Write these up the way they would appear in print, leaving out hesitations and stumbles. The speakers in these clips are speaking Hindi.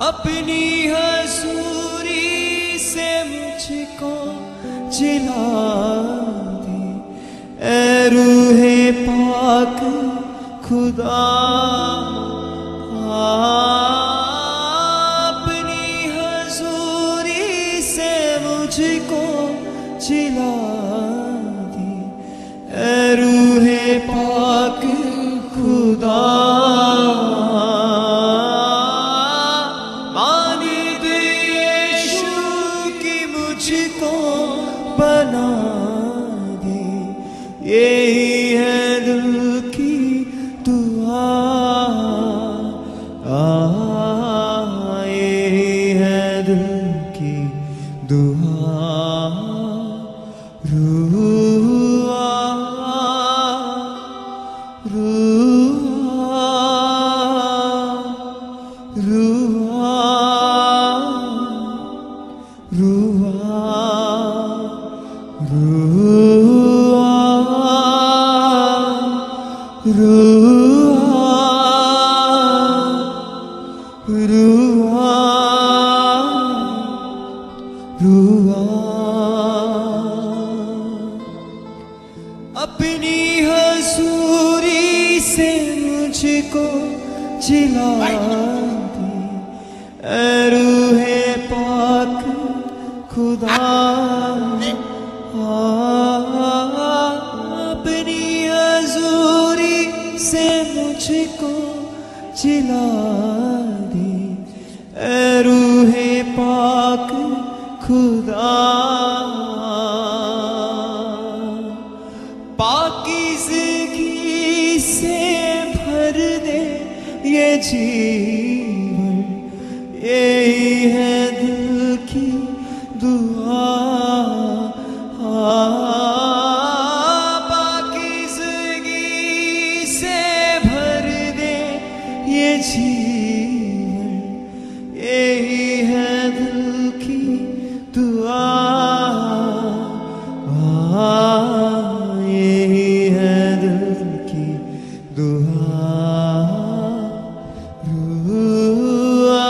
अपनी हजूरी से मुझको जिला दे, ऐ रूहे पाक खुदा। अपनी हजूरी से मुझको जिला दे, ऐ रूहे पाक खुदा। बना दे, यही है दिल की दुआ। यही है दिल की दुआ। रूआ रूआ रूआ रूआ अपनी हजूरी से मुझको जिला दे, ऐ रूहे पाक खुदा। अपनी हजूरी से मुझको जिला दे, ऐ रूहे पाक खुदा। पाकीज़गी से भर दे ये जीवन, यही है दिल की दुआ। पाकीज़गी से भर दे ये जीवन, यही है दिल की दुआ। यही है दिल की दुआ। रूआ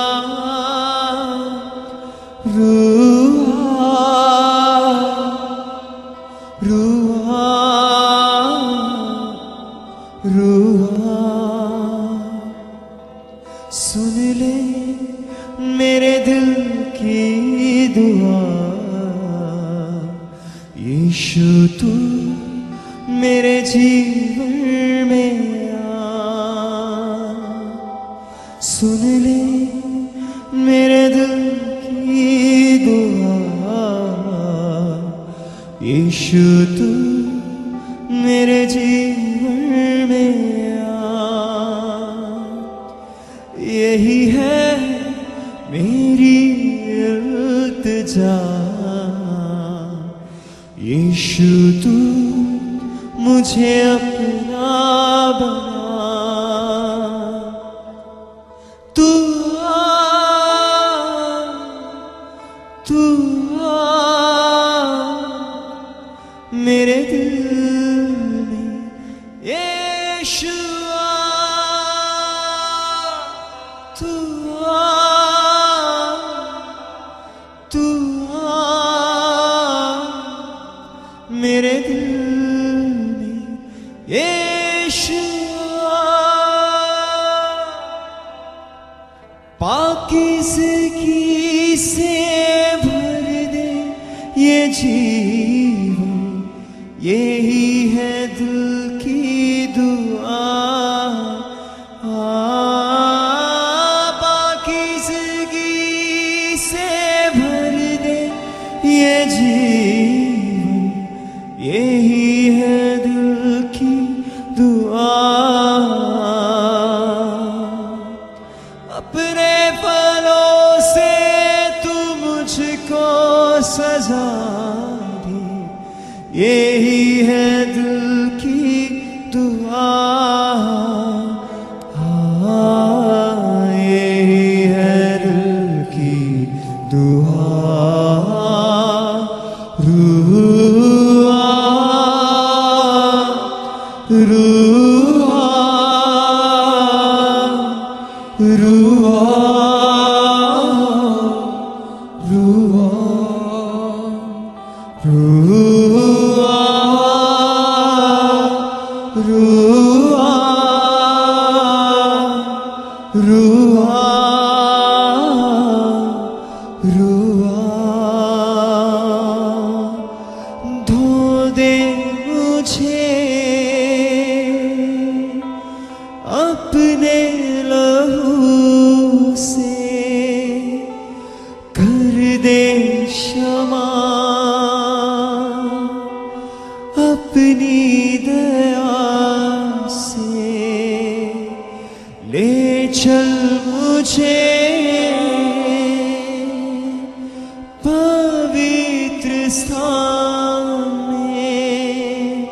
रूआ रूआ रूआ। सुन ले मेरे दिल की दुआ, यीशु तू मेरे जीवन में आ। सुन ले मेरे दिल की दुआ, यीशु तू मेरे जीवन में आ। यही है मेरी इल्तिजा, यीशु तू मुझे अपना बना। तू मेरे दिल में, यीशु तू मेरे दिल में, यीशु। पाकीज़गी से भर दे ये जीवन, यही है दिल की दुआ। पाकीज़गी से भर दे ये जीवन, यही है दिल की दुआ। अपने फलों से तू मुझको सजा दे, यही है दिल की दुआ। रुआ रुआ रुआ रुआ रुआ रुआ रुआ धो दे मुझे अपने लहू से, कर दे क्षमा अपनी दया से, ले चल मुझे पवित्र स्थान में,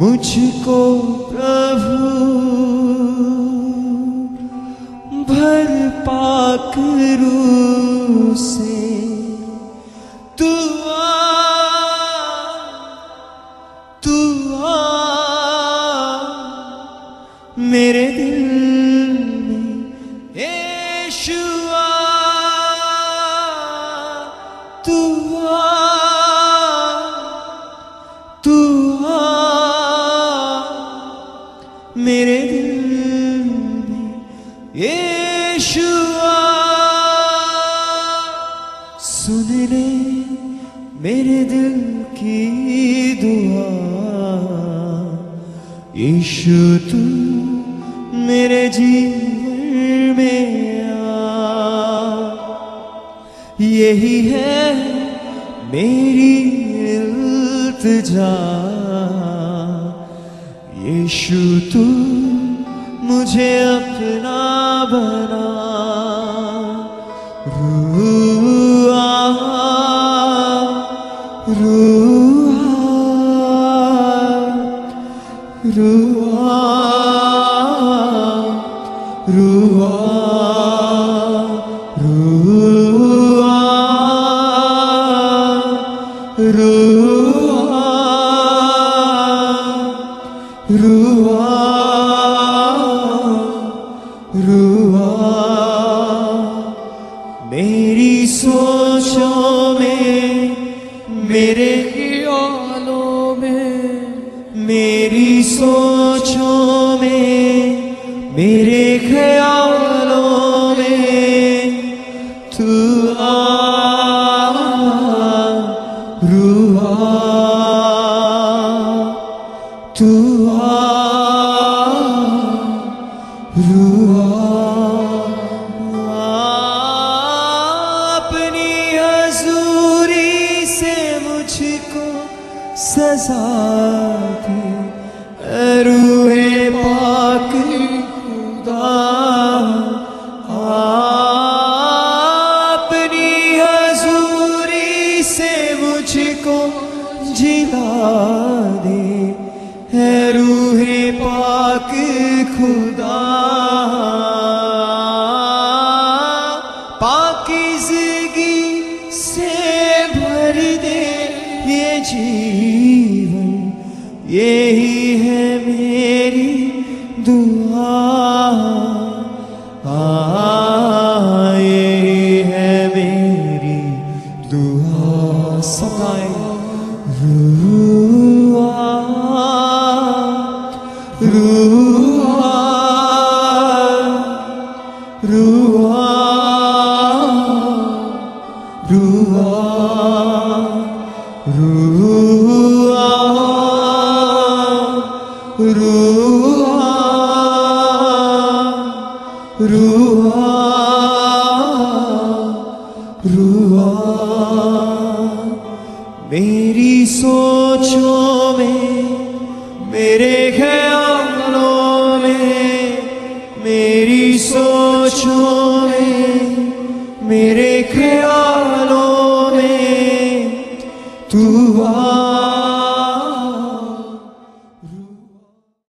मुझको प्रभु भर पाक रूह से तू आ मेरे दिल में। यीशुआ तू आ मेरे दिल में। यीशुआ सुन ले मेरे दिल की दुआ, यीशु तू मेरे जीवन में आ। यही है मेरी इल्तिजा, यीशु तू मुझे अपना बना। रुआ रुआ रुआ रुआ रुआ रुआ रुआ रुआ मेरी सोचों में, मेरे ख्यालों में, मेरी सोचों में, मेरे ख्यालों में तू आ। रुआ तू आ रुआ अपनी हजूरी से मुझको सजा दे, रूहे पाक खुदा अपनी हजूरी से मुझको जिला दे, है रूहे पाक खुदा। पाकीज़गी से भर दे ये जीवन, यही है मेरी दुआ। यही है मेरी दुआ। सकाए रुआ रुआ रुआ रुआ रुआ रुआ रुआ रुआ मेरी सोचों में, मेरे ख्यालों में, मेरी सोचों